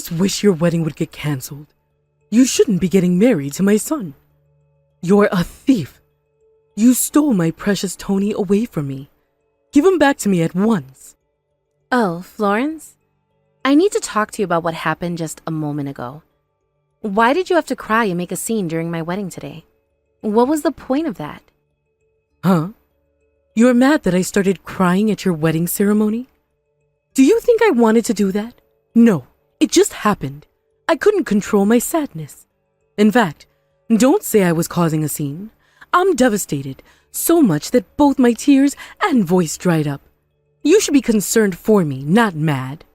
just wish your wedding would get cancelled. You shouldn't be getting married to my son. You're a thief. You stole my precious Tony away from me. Give him back to me at once. Oh, Florence? I need to talk to you about what happened just a moment ago. Why did you have to cry and make a scene during my wedding today? What was the point of that? Huh? You're mad that I started crying at your wedding ceremony? Do you think I wanted to do that? No, it just happened. I couldn't control my sadness. In fact, don't say I was causing a scene. I'm devastated, so much that both my tears and voice dried up. You should be concerned for me, not mad.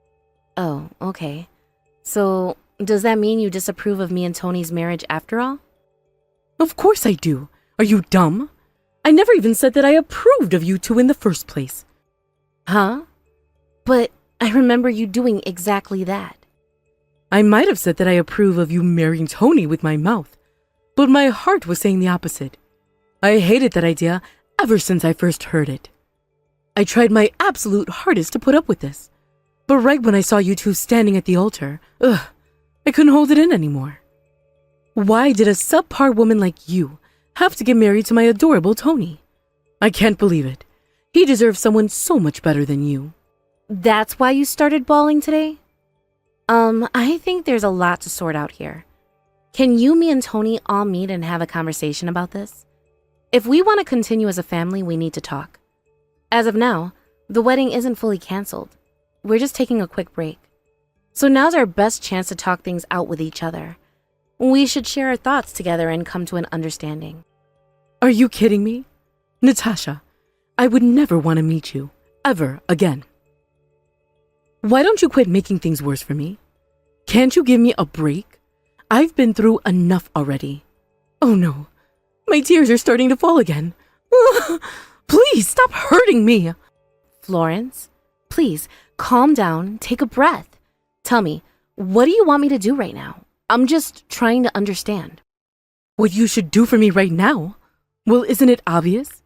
Oh, okay. So, does that mean you disapprove of me and Tony's marriage after all? Of course I do. Are you dumb? I never even said that I approved of you two in the first place. Huh? But I remember you doing exactly that. I might have said that I approve of you marrying Tony with my mouth, but my heart was saying the opposite. I hated that idea ever since I first heard it. I tried my absolute hardest to put up with this, but right when I saw you two standing at the altar, I couldn't hold it in anymore. Why did a subpar woman like you have to get married to my adorable Tony? I can't believe it. He deserves someone so much better than you. That's why you started bawling today? I think there's a lot to sort out here. Can you, me, and Tony all meet and have a conversation about this? If we want to continue as a family, we need to talk. As of now, the wedding isn't fully canceled. We're just taking a quick break. So now's our best chance to talk things out with each other. We should share our thoughts together and come to an understanding. Are you kidding me? Natasha, I would never want to meet you, ever again. Why don't you quit making things worse for me? Can't you give me a break? I've been through enough already. Oh no, my tears are starting to fall again. Please stop hurting me. Florence, please calm down, take a breath. Tell me, what do you want me to do right now? I'm just trying to understand. What you should do for me right now? Well, isn't it obvious?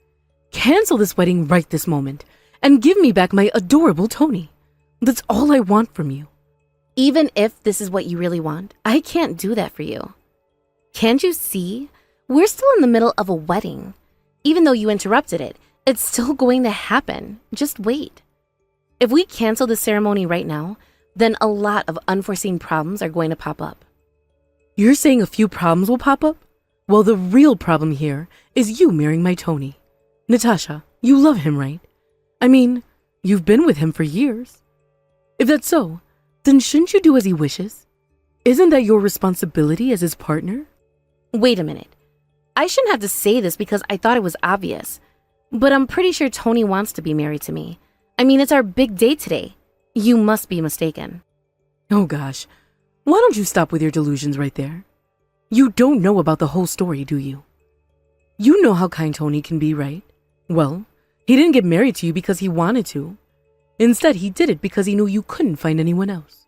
Cancel this wedding right this moment and give me back my adorable Tony. That's all I want from you. Even if this is what you really want, I can't do that for you. Can't you see? We're still in the middle of a wedding. Even though you interrupted it, it's still going to happen. Just wait. If we cancel the ceremony right now, then a lot of unforeseen problems are going to pop up. You're saying a few problems will pop up? Well, the real problem here is you marrying my Tony. Natasha, you love him, right? I mean, you've been with him for years. If that's so, then shouldn't you do as he wishes? Isn't that your responsibility as his partner? Wait a minute. I shouldn't have to say this because I thought it was obvious, but I'm pretty sure Tony wants to be married to me. I mean, it's our big day today. You must be mistaken. Oh gosh, why don't you stop with your delusions right there? You don't know about the whole story, do you? You know how kind Tony can be, right? Well, he didn't get married to you because he wanted to. Instead, he did it because he knew you couldn't find anyone else.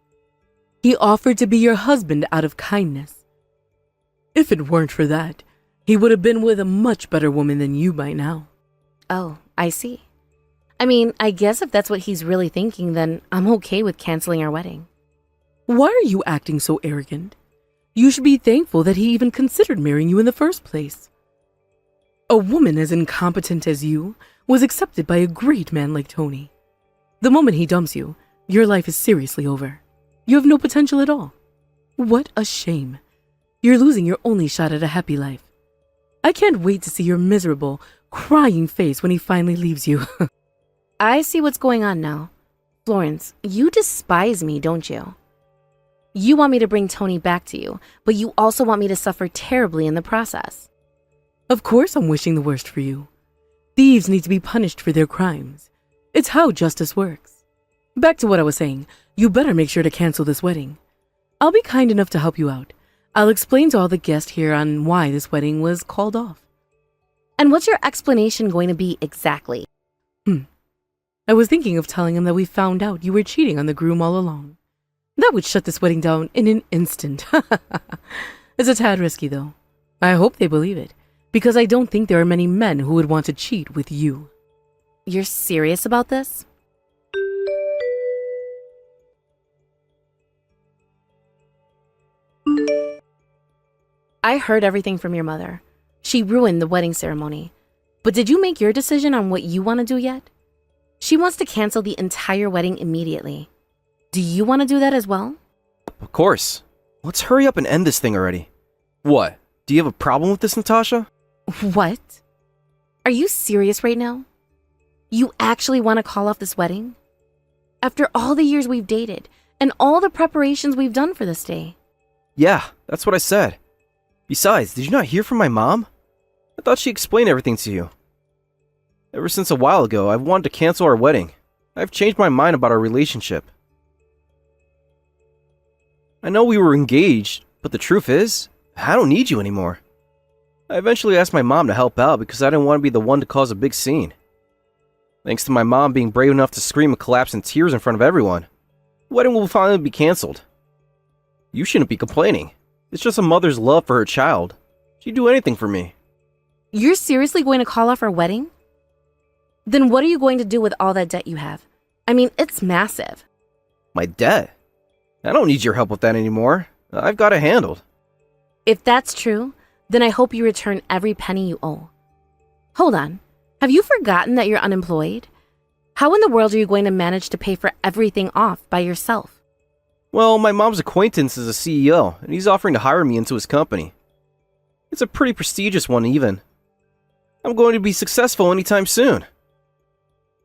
He offered to be your husband out of kindness. If it weren't for that, he would have been with a much better woman than you by now. Oh, I see. I mean, I guess if that's what he's really thinking, then I'm okay with canceling our wedding. Why are you acting so arrogant? You should be thankful that he even considered marrying you in the first place. A woman as incompetent as you was accepted by a great man like Tony. The moment he dumps you, your life is seriously over. You have no potential at all. What a shame. You're losing your only shot at a happy life. I can't wait to see your miserable, crying face when he finally leaves you. I see what's going on now. Florence, you despise me, don't you? You want me to bring Tony back to you, but you also want me to suffer terribly in the process. Of course I'm wishing the worst for you. Thieves need to be punished for their crimes. It's how justice works. Back to what I was saying, you better make sure to cancel this wedding. I'll be kind enough to help you out. I'll explain to all the guests here on why this wedding was called off. And what's your explanation going to be exactly? I was thinking of telling him that we found out you were cheating on the groom all along. That would shut this wedding down in an instant. It's a tad risky, though. I hope they believe it, because I don't think there are many men who would want to cheat with you. You're serious about this? I heard everything from your mother. She ruined the wedding ceremony. But did you make your decision on what you want to do yet? She wants to cancel the entire wedding immediately. Do you want to do that as well? Of course. Let's hurry up and end this thing already. What? Do you have a problem with this, Natasha? What? Are you serious right now? You actually want to call off this wedding? After all the years we've dated and all the preparations we've done for this day. Yeah, that's what I said. Besides, did you not hear from my mom? I thought she explained everything to you. Ever since a while ago, I've wanted to cancel our wedding. I've changed my mind about our relationship. I know we were engaged, but the truth is, I don't need you anymore. I eventually asked my mom to help out because I didn't want to be the one to cause a big scene. Thanks to my mom being brave enough to scream and collapse in tears in front of everyone, the wedding will finally be canceled. You shouldn't be complaining. It's just a mother's love for her child. She'd do anything for me. You're seriously going to call off our wedding? Then what are you going to do with all that debt you have? I mean, it's massive. My debt? I don't need your help with that anymore. I've got it handled. If that's true, then I hope you return every penny you owe. Hold on. Have you forgotten that you're unemployed? How in the world are you going to manage to pay for everything off by yourself? Well, my mom's acquaintance is a CEO, and he's offering to hire me into his company. It's a pretty prestigious one, even. I'm going to be successful anytime soon.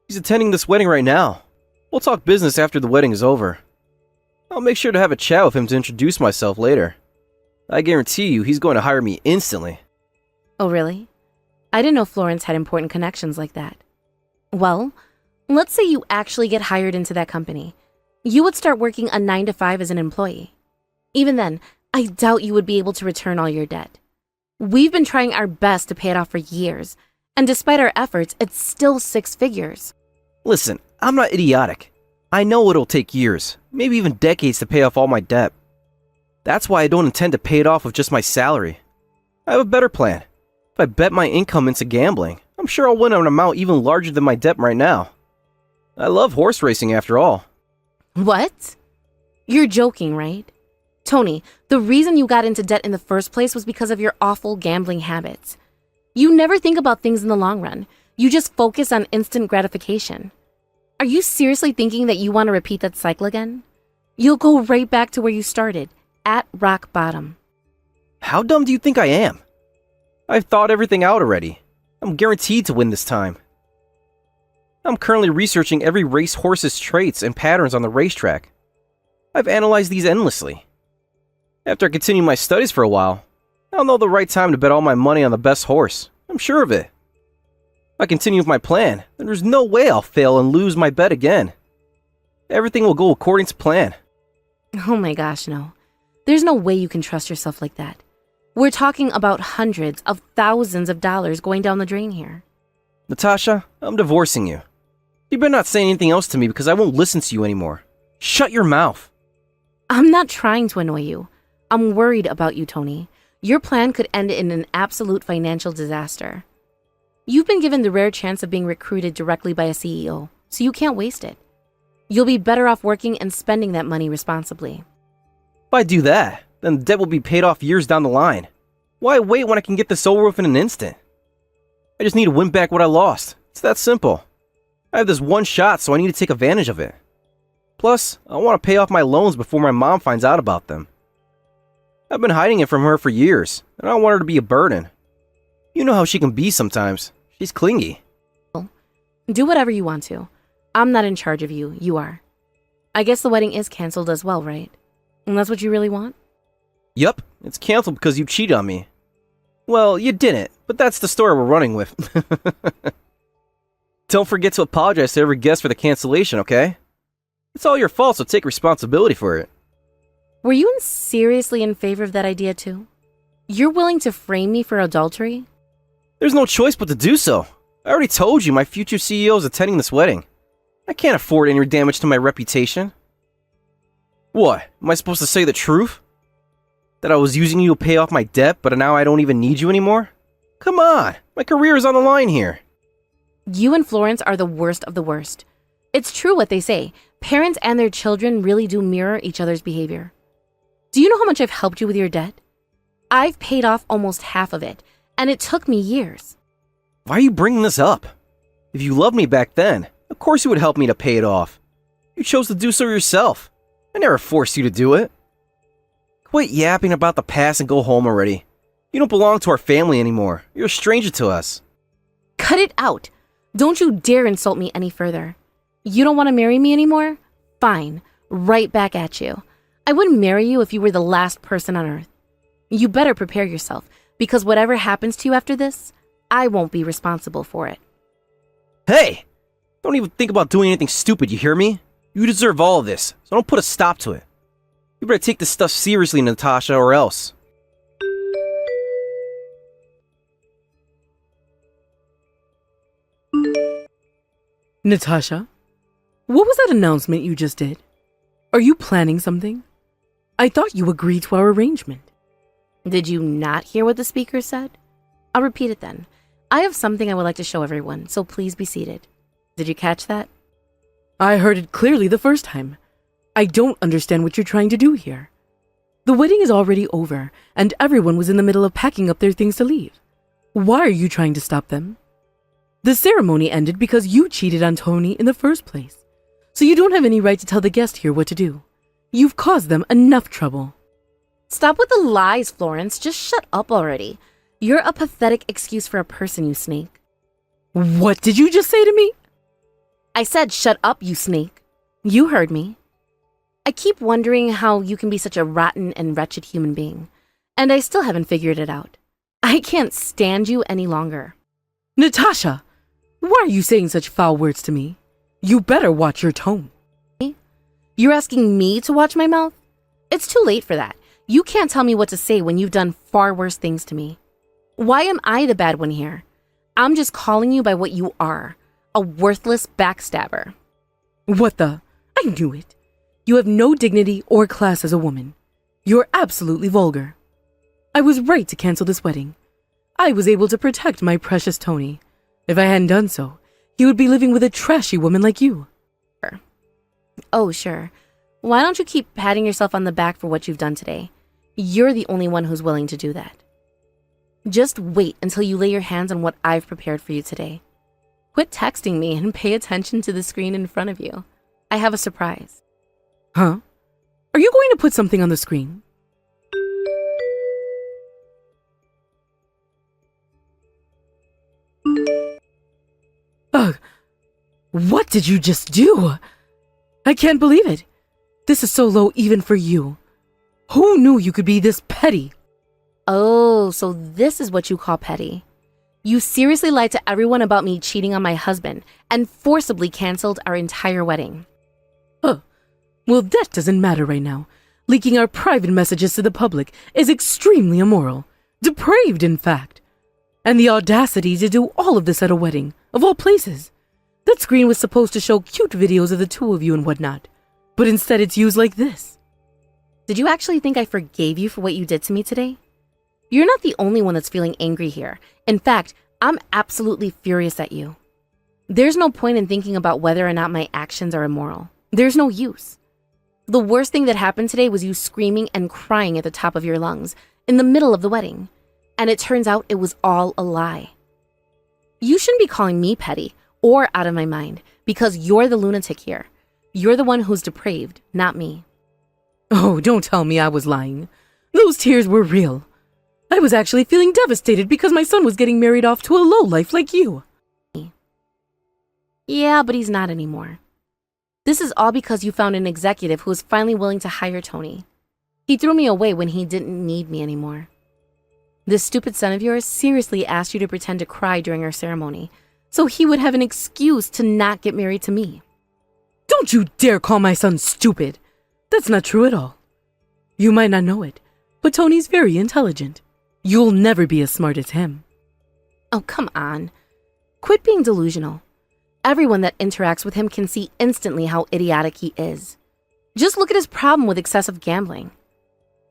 He's attending this wedding right now. We'll talk business after the wedding is over. I'll make sure to have a chat with him to introduce myself later. I guarantee you he's going to hire me instantly. Oh, really? I didn't know Florence had important connections like that. Well, let's say you actually get hired into that company. You would start working a 9-to-5 as an employee. Even then, I doubt you would be able to return all your debt. We've been trying our best to pay it off for years, and despite our efforts, it's still 6 figures. Listen, I'm not idiotic. I know it'll take years, maybe even decades to pay off all my debt. That's why I don't intend to pay it off with just my salary. I have a better plan. If I bet my income into gambling, I'm sure I'll win an amount even larger than my debt right now. I love horse racing after all. What? You're joking, right? Tony, the reason you got into debt in the first place was because of your awful gambling habits. You never think about things in the long run. You just focus on instant gratification. Are you seriously thinking that you want to repeat that cycle again? You'll go right back to where you started, at rock bottom. How dumb do you think I am? I've thought everything out already. I'm guaranteed to win this time. I'm currently researching every racehorse's traits and patterns on the racetrack. I've analyzed these endlessly. After I continue my studies for a while, I'll know the right time to bet all my money on the best horse. I'm sure of it. If I continue with my plan, then there's no way I'll fail and lose my bet again. Everything will go according to plan. Oh my gosh, no. There's no way you can trust yourself like that. We're talking about hundreds of thousands of dollars going down the drain here. Natasha, I'm divorcing you. You better not say anything else to me because I won't listen to you anymore. Shut your mouth. I'm not trying to annoy you. I'm worried about you, Tony. Your plan could end in an absolute financial disaster. You've been given the rare chance of being recruited directly by a CEO, so you can't waste it. You'll be better off working and spending that money responsibly. If I do that, then the debt will be paid off years down the line. Why wait when I can get this over with in an instant? I just need to win back what I lost. It's that simple. I have this one shot, so I need to take advantage of it. Plus, I want to pay off my loans before my mom finds out about them. I've been hiding it from her for years, and I don't want her to be a burden. You know how she can be sometimes. She's clingy. Do whatever you want to. I'm not in charge of you. You are. I guess the wedding is canceled as well, right? And that's what you really want? Yup, it's canceled because you cheated on me. Well, you didn't, but that's the story we're running with. Don't forget to apologize to every guest for the cancellation, okay? It's all your fault, so take responsibility for it. Were you seriously in favor of that idea too? You're willing to frame me for adultery? There's no choice but to do so. I already told you my future CEO is attending this wedding. I can't afford any damage to my reputation. What? Am I supposed to say the truth? That I was using you to pay off my debt, but now I don't even need you anymore? Come on, my career is on the line here. You and Florence are the worst of the worst. It's true what they say. Parents and their children really do mirror each other's behavior. Do you know how much I've helped you with your debt? I've paid off almost half of it, and it took me years. Why are you bringing this up? If you loved me back then, of course you would help me to pay it off. You chose to do so yourself. I never forced you to do it. Quit yapping about the past and go home already. You don't belong to our family anymore. You're a stranger to us. Cut it out. Don't you dare insult me any further. You don't want to marry me anymore? Fine. Right back at you. I wouldn't marry you if you were the last person on earth. You better prepare yourself, because whatever happens to you after this, I won't be responsible for it. Hey! Don't even think about doing anything stupid, you hear me? You deserve all of this, so don't put a stop to it. You better take this stuff seriously, Natasha, or else. Natasha, what was that announcement you just did? Are you planning something? I thought you agreed to our arrangement. Did you not hear what the speaker said? I'll repeat it then. I have something I would like to show everyone, so please be seated. Did you catch that? I heard it clearly the first time. I don't understand what you're trying to do here. The wedding is already over, and everyone was in the middle of packing up their things to leave. Why are you trying to stop them? The ceremony ended because you cheated on Tony in the first place, so you don't have any right to tell the guests here what to do. You've caused them enough trouble. Stop with the lies, Florence. Just shut up already. You're a pathetic excuse for a person, you snake. What did you just say to me? I said shut up, you snake. You heard me. I keep wondering how you can be such a rotten and wretched human being, and I still haven't figured it out. I can't stand you any longer. Natasha, why are you saying such foul words to me? You better watch your tone. You're asking me to watch my mouth? It's too late for that. You can't tell me what to say when you've done far worse things to me. Why am I the bad one here? I'm just calling you by what you are, a worthless backstabber. What the? I knew it. You have no dignity or class as a woman. You're absolutely vulgar. I was right to cancel this wedding. I was able to protect my precious Tony. If I hadn't done so, he would be living with a trashy woman like you. Oh, sure. Why don't you keep patting yourself on the back for what you've done today? You're the only one who's willing to do that. Just wait until you lay your hands on what I've prepared for you today. Quit texting me and pay attention to the screen in front of you. I have a surprise. Huh? Are you going to put something on the screen? Ugh. What did you just do? I can't believe it. This is so low even for you. Who knew you could be this petty? Oh, so this is what you call petty. You seriously lied to everyone about me cheating on my husband and forcibly canceled our entire wedding. Well, that doesn't matter right now. Leaking our private messages to the public is extremely immoral. Depraved, in fact. And the audacity to do all of this at a wedding, of all places. That screen was supposed to show cute videos of the two of you and whatnot, but instead it's used like this. Did you actually think I forgave you for what you did to me today? You're not the only one that's feeling angry here. In fact, I'm absolutely furious at you. There's no point in thinking about whether or not my actions are immoral. There's no use. The worst thing that happened today was you screaming and crying at the top of your lungs in the middle of the wedding. And it turns out it was all a lie. You shouldn't be calling me petty or out of my mind because you're the lunatic here. You're the one who's depraved, not me. Oh, don't tell me I was lying. Those tears were real. I was actually feeling devastated because my son was getting married off to a lowlife like you. Yeah, but he's not anymore. This is all because you found an executive who was finally willing to hire Tony. He threw me away when he didn't need me anymore. This stupid son of yours seriously asked you to pretend to cry during our ceremony, so he would have an excuse to not get married to me. Don't you dare call my son stupid. That's not true at all. You might not know it, but Tony's very intelligent. You'll never be as smart as him. Oh, come on. Quit being delusional. Everyone that interacts with him can see instantly how idiotic he is. Just look at his problem with excessive gambling.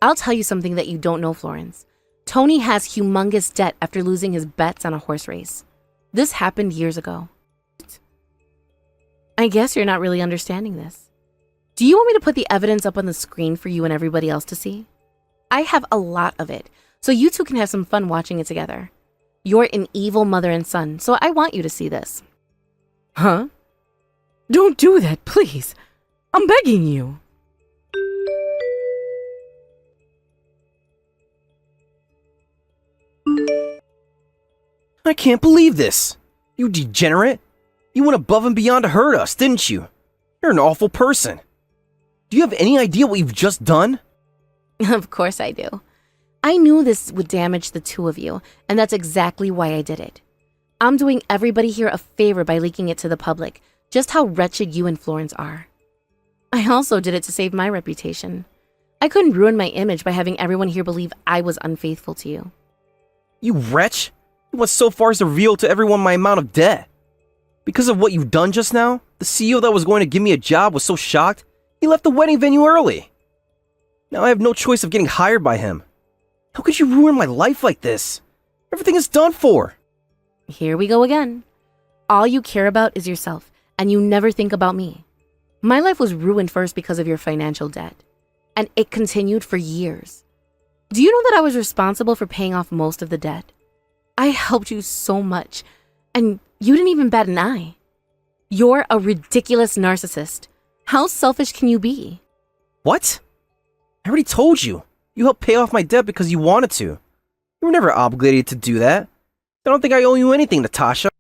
I'll tell you something that you don't know, Florence. Tony has humongous debt after losing his bets on a horse race. This happened years ago. I guess you're not really understanding this. Do you want me to put the evidence up on the screen for you and everybody else to see? I have a lot of it, so you two can have some fun watching it together. You're an evil mother and son, so I want you to see this. Huh? Don't do that, please. I'm begging you. I can't believe this. You degenerate. You went above and beyond to hurt us, didn't you? You're an awful person. Do you have any idea what you've just done? Of course I do. I knew this would damage the two of you, and that's exactly why I did it. I'm doing everybody here a favor by leaking it to the public, just how wretched you and Florence are. I also did it to save my reputation. I couldn't ruin my image by having everyone here believe I was unfaithful to you. You wretch. You went so far as to reveal to everyone my amount of debt. Because of what you've done just now, the CEO that was going to give me a job was so shocked, he left the wedding venue early. Now I have no choice of getting hired by him. How could you ruin my life like this? Everything is done for. Here we go again. All you care about is yourself, and you never think about me. My life was ruined first because of your financial debt, and it continued for years. Do you know that I was responsible for paying off most of the debt? I helped you so much, and you didn't even bat an eye. You're a ridiculous narcissist. How selfish can you be? What? I already told you. You helped pay off my debt because you wanted to. You were never obligated to do that. I don't think I owe you anything, Natasha.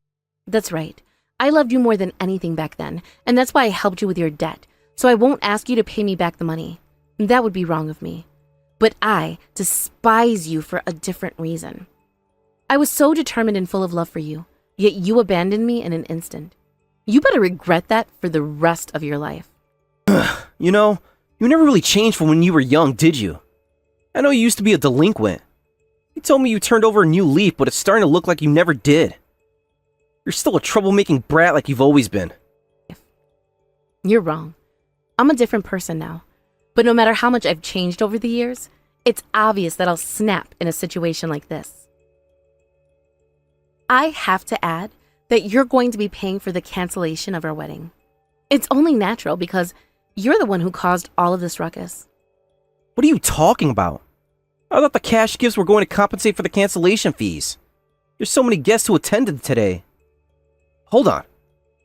That's right. I loved you more than anything back then, and that's why I helped you with your debt, so I won't ask you to pay me back the money. That would be wrong of me. But I despise you for a different reason. I was so determined and full of love for you, yet you abandoned me in an instant. You better regret that for the rest of your life. You know, you never really changed from when you were young, did you? I know you used to be a delinquent. You told me you turned over a new leaf, but it's starting to look like you never did. You're still a troublemaking brat like you've always been. You're wrong. I'm a different person now. But no matter how much I've changed over the years, it's obvious that I'll snap in a situation like this. I have to add that you're going to be paying for the cancellation of our wedding. It's only natural because you're the one who caused all of this ruckus. What are you talking about? I thought the cash gifts were going to compensate for the cancellation fees. There's so many guests who attended today. Hold on.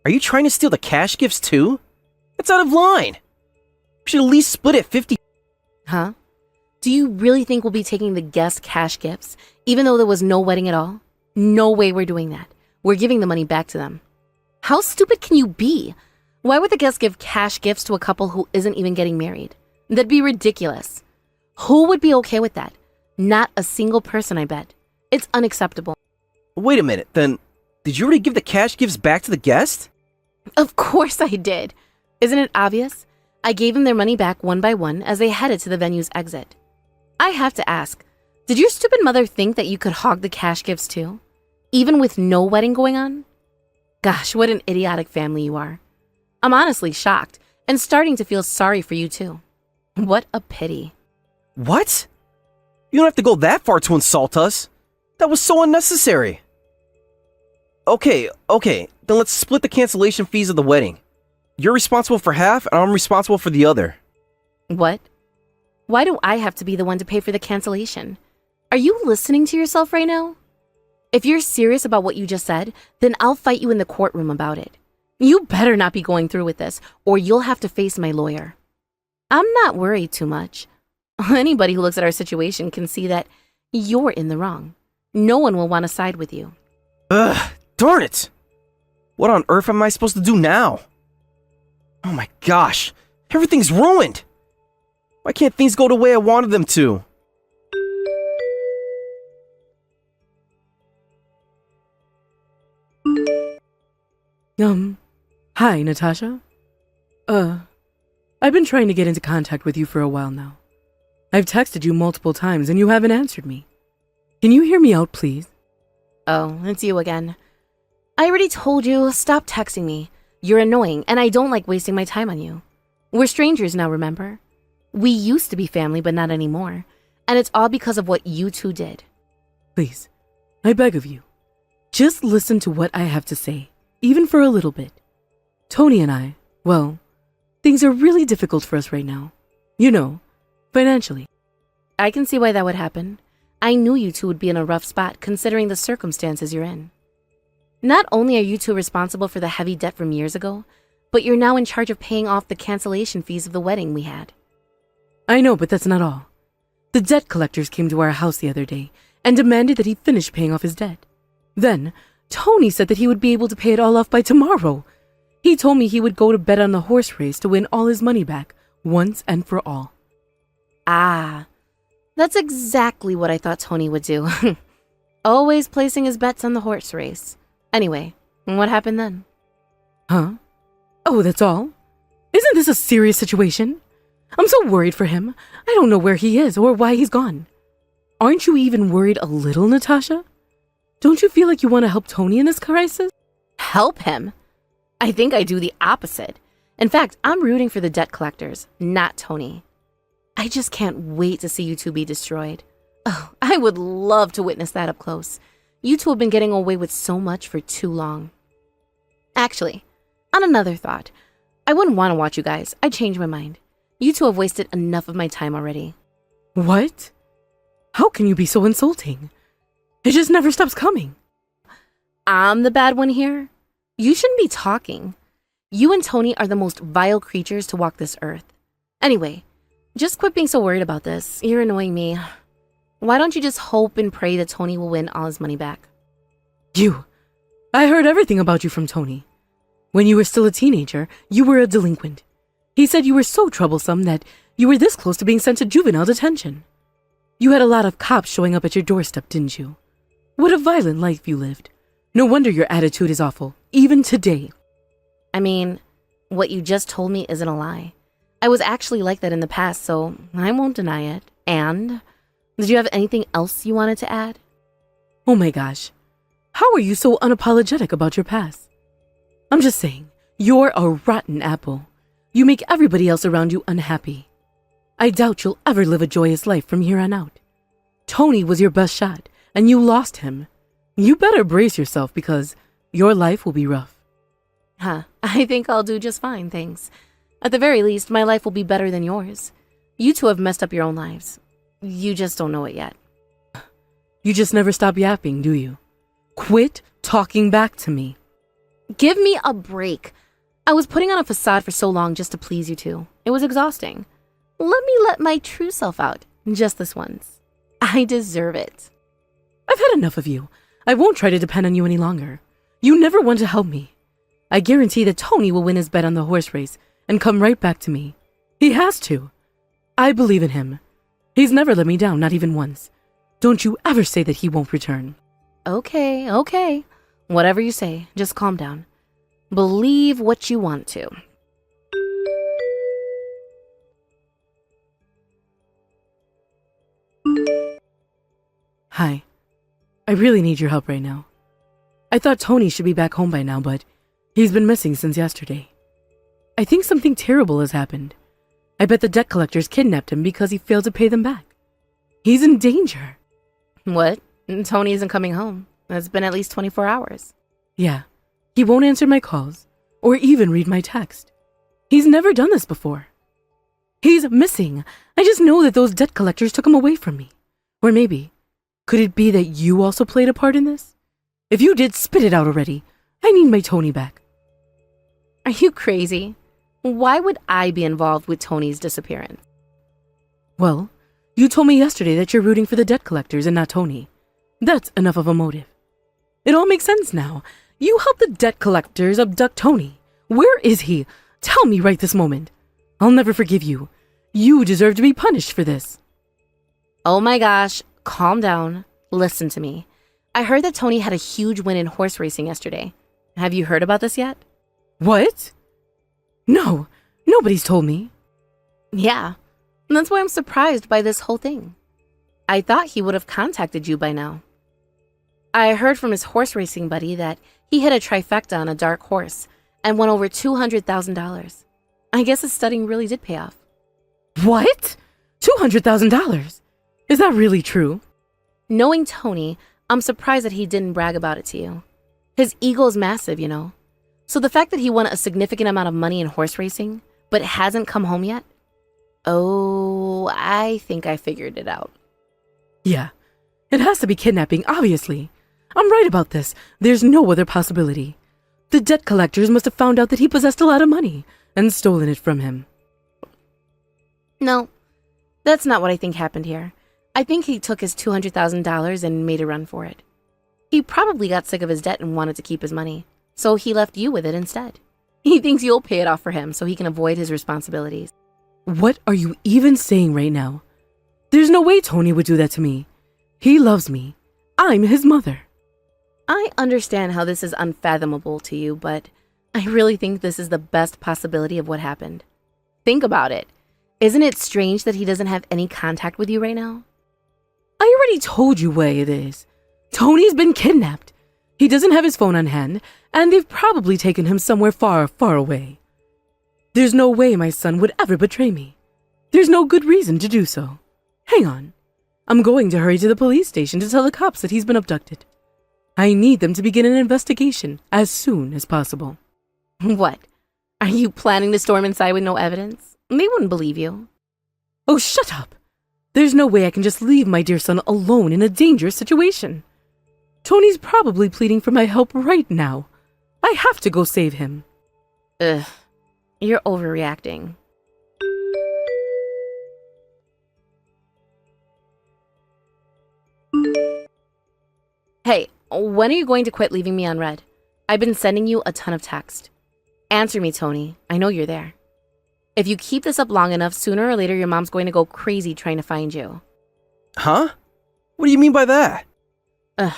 Are you trying to steal the cash gifts too? That's out of line. We should at least split it 50. Huh? Do you really think we'll be taking the guest cash gifts, even though there was no wedding at all? No way we're doing that. We're giving the money back to them. How stupid can you be? Why would the guests give cash gifts to a couple who isn't even getting married? That'd be ridiculous. Who would be okay with that? Not a single person, I bet. It's unacceptable. Wait a minute, then did you already give the cash gifts back to the guest? Of course I did. Isn't it obvious? I gave them their money back one by one as they headed to the venue's exit. I have to ask, did your stupid mother think that you could hog the cash gifts too? Even with no wedding going on? Gosh, what an idiotic family you are. I'm honestly shocked and starting to feel sorry for you too. What a pity. What? You don't have to go that far to insult us. That was so unnecessary. Okay, then let's split the cancellation fees of the wedding. You're responsible for half, and I'm responsible for the other. What? Why do I have to be the one to pay for the cancellation? Are you listening to yourself right now? If you're serious about what you just said, then I'll fight you in the courtroom about it. You better not be going through with this, or you'll have to face my lawyer. I'm not worried too much. Anybody who looks at our situation can see that you're in the wrong. No one will want to side with you. Ugh, darn it! What on earth am I supposed to do now? Oh my gosh, everything's ruined! Why can't things go the way I wanted them to? Hi, Natasha. I've been trying to get into contact with you for a while now. I've texted you multiple times and you haven't answered me. Can you hear me out, please? Oh, it's you again. I already told you, stop texting me. You're annoying and I don't like wasting my time on you. We're strangers now, remember? We used to be family, but not anymore. And it's all because of what you two did. Please, I beg of you. Just listen to what I have to say, even for a little bit. Tony and I, well, things are really difficult for us right now. You know, financially. I can see why that would happen. I knew you two would be in a rough spot considering the circumstances you're in. Not only are you two responsible for the heavy debt from years ago, but you're now in charge of paying off the cancellation fees of the wedding we had. I know, but that's not all. The debt collectors came to our house the other day and demanded that he finish paying off his debt. Then, Tony said that he would be able to pay it all off by tomorrow. He told me he would go to bet on the horse race to win all his money back, once and for all. Ah, that's exactly what I thought Tony would do. Always placing his bets on the horse race. Anyway, what happened then? Huh? Oh, that's all? Isn't this a serious situation? I'm so worried for him. I don't know where he is or why he's gone. Aren't you even worried a little, Natasha? Don't you feel like you want to help Tony in this crisis? Help him? I think I do the opposite. In fact, I'm rooting for the debt collectors, not Tony. I just can't wait to see you two be destroyed. Oh, I would love to witness that up close. You two have been getting away with so much for too long. Actually, on another thought, I wouldn't want to watch you guys. I changed my mind. You two have wasted enough of my time already. What? How can you be so insulting? It just never stops coming. I'm the bad one here? You shouldn't be talking. You and Tony are the most vile creatures to walk this earth. Anyway, just quit being so worried about this. You're annoying me. Why don't you just hope and pray that Tony will win all his money back? I heard everything about you from Tony. When you were still a teenager, you were a delinquent. He said you were so troublesome that you were this close to being sent to juvenile detention. You had a lot of cops showing up at your doorstep, didn't you? What a violent life you lived. No wonder your attitude is awful, even today. I mean, what you just told me isn't a lie. I was actually like that in the past, so I won't deny it. And, did you have anything else you wanted to add? Oh my gosh. How are you so unapologetic about your past? I'm just saying, you're a rotten apple. You make everybody else around you unhappy. I doubt you'll ever live a joyous life from here on out. Tony was your best shot, and you lost him. You better brace yourself because your life will be rough. I think I'll do just fine, thanks. At the very least, my life will be better than yours. You two have messed up your own lives. You just don't know it yet. You just never stop yapping, do you? Quit talking back to me. Give me a break. I was putting on a facade for so long just to please you two. It was exhausting. Let me let my true self out, just this once. I deserve it. I've had enough of you. I won't try to depend on you any longer. You never want to help me. I guarantee that Tony will win his bet on the horse race and come right back to me. He has to. I believe in him. He's never let me down, not even once. Don't you ever say that he won't return. Okay. Whatever you say, just calm down. Believe what you want to. Hi. I really need your help right now. I thought Tony should be back home by now, but he's been missing since yesterday. I think something terrible has happened. I bet the debt collectors kidnapped him because he failed to pay them back. He's in danger. What? Tony isn't coming home. It's been at least 24 hours. Yeah, he won't answer my calls or even read my text. He's never done this before. He's missing. I just know that those debt collectors took him away from me. Or maybe, could it be that you also played a part in this? If you did, spit it out already. I need my Tony back. Are you crazy? Why would I be involved with Tony's disappearance? Well, you told me yesterday that you're rooting for the debt collectors and not Tony. That's enough of a motive. It all makes sense now. You helped the debt collectors abduct Tony. Where is he? Tell me right this moment. I'll never forgive you. You deserve to be punished for this. Oh my gosh, calm down. Listen to me. I heard that Tony had a huge win in horse racing yesterday. Have you heard about this yet? What? No, nobody's told me. Yeah, that's why I'm surprised by this whole thing. I thought he would have contacted you by now. I heard from his horse racing buddy that he hit a trifecta on a dark horse and won over $200,000. I guess his studying really did pay off. What? $200,000? Is that really true? Knowing Tony, I'm surprised that he didn't brag about it to you. His ego is massive, you know. So the fact that he won a significant amount of money in horse racing, but hasn't come home yet? Oh, I think I figured it out. Yeah, It has to be kidnapping, obviously. I'm right about this. There's no other possibility. The debt collectors must have found out that he possessed a lot of money and stolen it from him. No, that's not what I think happened here. I think he took his $200,000 and made a run for it. He probably got sick of his debt and wanted to keep his money, so he left you with it instead. He thinks you'll pay it off for him so he can avoid his responsibilities. What are you even saying right now? There's no way Tony would do that to me. He loves me. I'm his mother. I understand how this is unfathomable to you, but I really think this is the best possibility of what happened. Think about it. Isn't it strange that he doesn't have any contact with you right now? I already told you where it is. Tony's been kidnapped. He doesn't have his phone on hand, and they've probably taken him somewhere far, far away. There's no way my son would ever betray me. There's no good reason to do so. Hang on. I'm going to hurry to the police station to tell the cops that he's been abducted. I need them to begin an investigation as soon as possible. What? Are you planning to storm inside with no evidence? They wouldn't believe you. Oh, shut up! There's no way I can just leave my dear son alone in a dangerous situation. Tony's probably pleading for my help right now. I have to go save him. Ugh. You're overreacting. Hey, when are you going to quit leaving me on red? I've been sending you a ton of text. Answer me, Tony. I know you're there. If you keep this up long enough, sooner or later your mom's going to go crazy trying to find you. Huh? What do you mean by that? Ugh.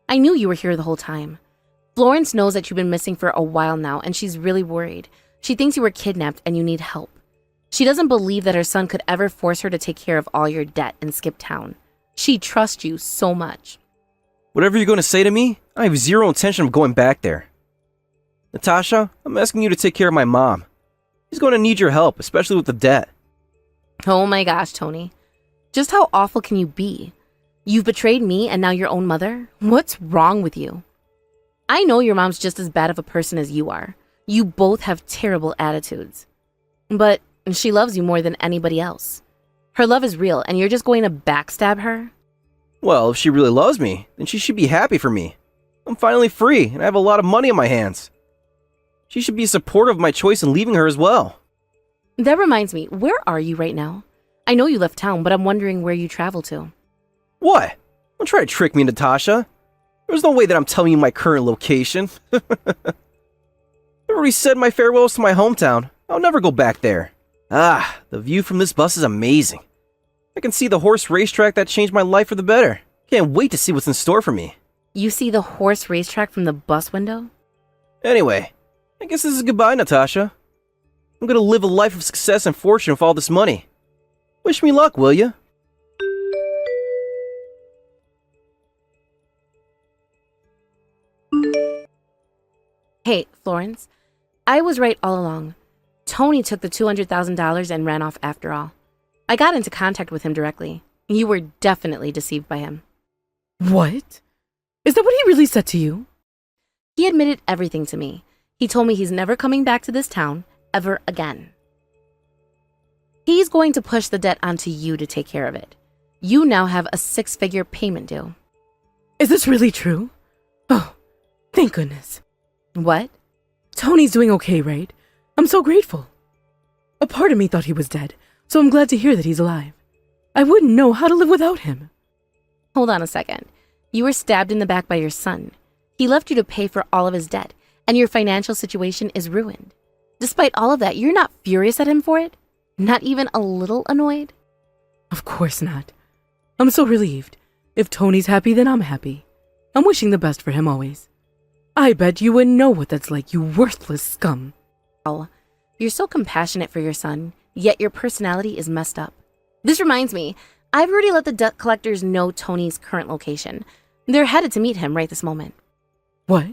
I knew you were here the whole time. Florence knows that you've been missing for a while now, and she's really worried. She thinks you were kidnapped and you need help. She doesn't believe that her son could ever force her to take care of all your debt and skip town. She trusts you so much. Whatever you're going to say to me, I have zero intention of going back there. Natasha, I'm asking you to take care of my mom. She's going to need your help, especially with the debt. Oh my gosh, Tony. Just how awful can you be? You've betrayed me and now your own mother? What's wrong with you? I know your mom's just as bad of a person as you are. You both have terrible attitudes. But she loves you more than anybody else. Her love is real and you're just going to backstab her? Well, if she really loves me, then she should be happy for me. I'm finally free and I have a lot of money in my hands. She should be supportive of my choice in leaving her as well. That reminds me, where are you right now? I know you left town, but I'm wondering where you traveled to. What? Don't try to trick me, Natasha. There's no way that I'm telling you my current location. I've already said my farewells to my hometown. I'll never go back there. Ah, the view from this bus is amazing. I can see the horse racetrack that changed my life for the better. Can't wait to see what's in store for me. You see the horse racetrack from the bus window? Anyway, I guess this is goodbye, Natasha. I'm gonna live a life of success and fortune with all this money. Wish me luck, will ya? Hey, Florence. I was right all along. Tony took the $200,000 and ran off after all. I got into contact with him directly. You were definitely deceived by him. What? Is that what he really said to you? He admitted everything to me. He told me he's never coming back to this town ever again. He's going to push the debt onto you to take care of it. You now have a 6-figure payment due. Is this really true? Oh, thank goodness. What? Tony's doing okay, right? I'm so grateful. A part of me thought he was dead, so I'm glad to hear that he's alive. I wouldn't know how to live without him. Hold on a second. You were stabbed in the back by your son. He left you to pay for all of his debt, and your financial situation is ruined. Despite all of that, you're not furious at him for it? Not even a little annoyed? Of course not. I'm so relieved. If Tony's happy, then I'm happy. I'm wishing the best for him always. I bet you wouldn't know what that's like, you worthless scum. Oh, you're so compassionate for your son, yet your personality is messed up. This reminds me, I've already let the debt collectors know Tony's current location. They're headed to meet him right this moment. What?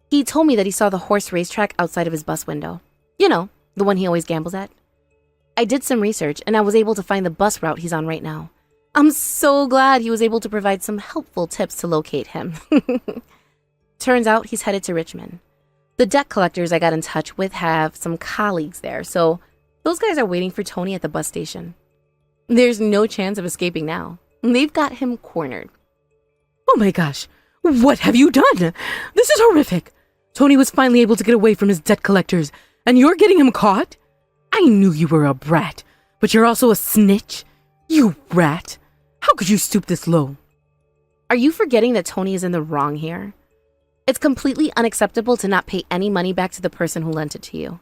He told me that he saw the horse racetrack outside of his bus window. You know, the one he always gambles at. I did some research and I was able to find the bus route he's on right now. I'm so glad he was able to provide some helpful tips to locate him. Turns out he's headed to Richmond. The debt collectors I got in touch with have some colleagues there, so those guys are waiting for Tony at the bus station. There's no chance of escaping now. They've got him cornered. Oh my gosh, what have you done? This is horrific. Tony was finally able to get away from his debt collectors, and you're getting him caught? I knew you were a brat, but you're also a snitch. You rat. How could you stoop this low? Are you forgetting that Tony is in the wrong here? It's completely unacceptable to not pay any money back to the person who lent it to you.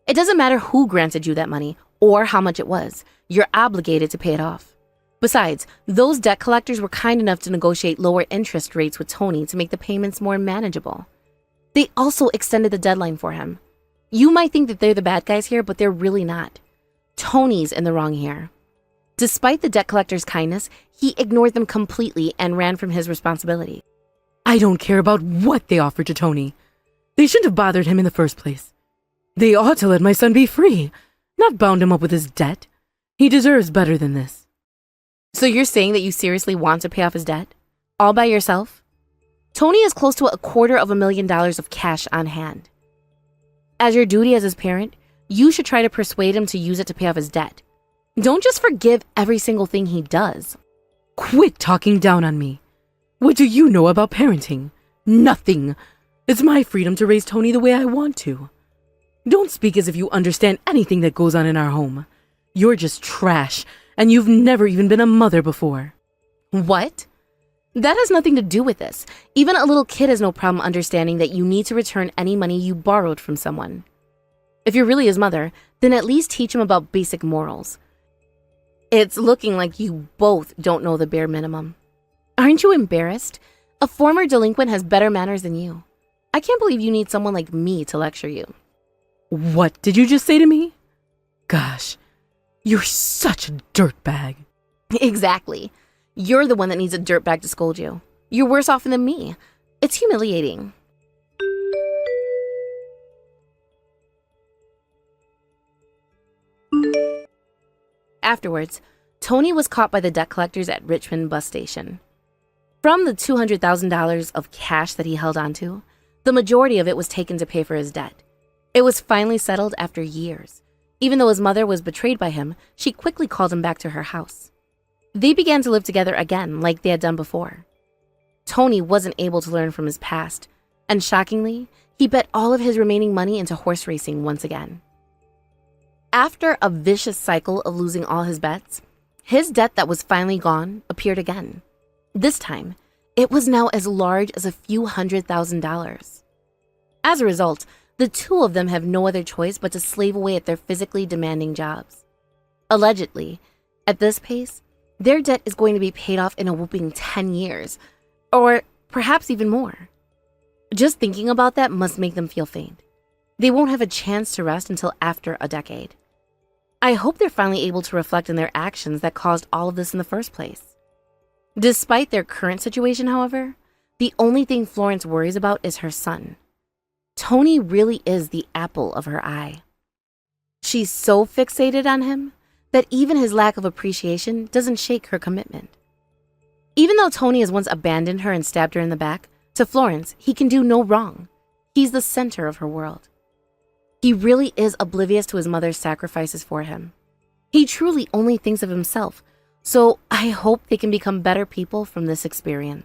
It doesn't matter who granted you that money or how much it was. You're obligated to pay it off. Besides, those debt collectors were kind enough to negotiate lower interest rates with Tony to make the payments more manageable. They also extended the deadline for him. You might think that they're the bad guys here, but they're really not. Tony's in the wrong here. Despite the debt collector's kindness, he ignored them completely and ran from his responsibility. I don't care about what they offered to Tony. They shouldn't have bothered him in the first place. They ought to let my son be free, not bound him up with his debt. He deserves better than this. So you're saying that you seriously want to pay off his debt? All by yourself? Tony has close to $250,000 of cash on hand. As your duty as his parent, you should try to persuade him to use it to pay off his debt. Don't just forgive every single thing he does. Quit talking down on me. What do you know about parenting? Nothing. It's my freedom to raise Tony the way I want to. Don't speak as if you understand anything that goes on in our home. You're just trash, and you've never even been a mother before. What? That has nothing to do with this. Even a little kid has no problem understanding that you need to return any money you borrowed from someone. If you're really his mother, then at least teach him about basic morals. It's looking like you both don't know the bare minimum. Aren't you embarrassed? A former delinquent has better manners than you. I can't believe you need someone like me to lecture you. What did you just say to me? Gosh, you're such a dirtbag. Exactly. You're the one that needs a dirtbag to scold you. You're worse off than me. It's humiliating. Afterwards, Tony was caught by the debt collectors at Richmond bus station. From the $200,000 of cash that he held onto, the majority of it was taken to pay for his debt. It was finally settled after years. Even though his mother was betrayed by him, she quickly called him back to her house. They began to live together again like they had done before. Tony wasn't able to learn from his past, and shockingly, he bet all of his remaining money into horse racing once again. After a vicious cycle of losing all his bets, his debt that was finally gone appeared again. This time, it was now as large as a few $100,000. As a result, the two of them have no other choice but to slave away at their physically demanding jobs. Allegedly, at this pace, their debt is going to be paid off in a whooping 10 years, or perhaps even more. Just thinking about that must make them feel faint. They won't have a chance to rest until after a decade. I hope they're finally able to reflect on their actions that caused all of this in the first place. Despite their current situation, however, the only thing Florence worries about is her son. Tony really is the apple of her eye. She's so fixated on him that even his lack of appreciation doesn't shake her commitment. Even though Tony has once abandoned her and stabbed her in the back, to Florence, he can do no wrong. He's the center of her world. He really is oblivious to his mother's sacrifices for him. He truly only thinks of himself, so I hope they can become better people from this experience.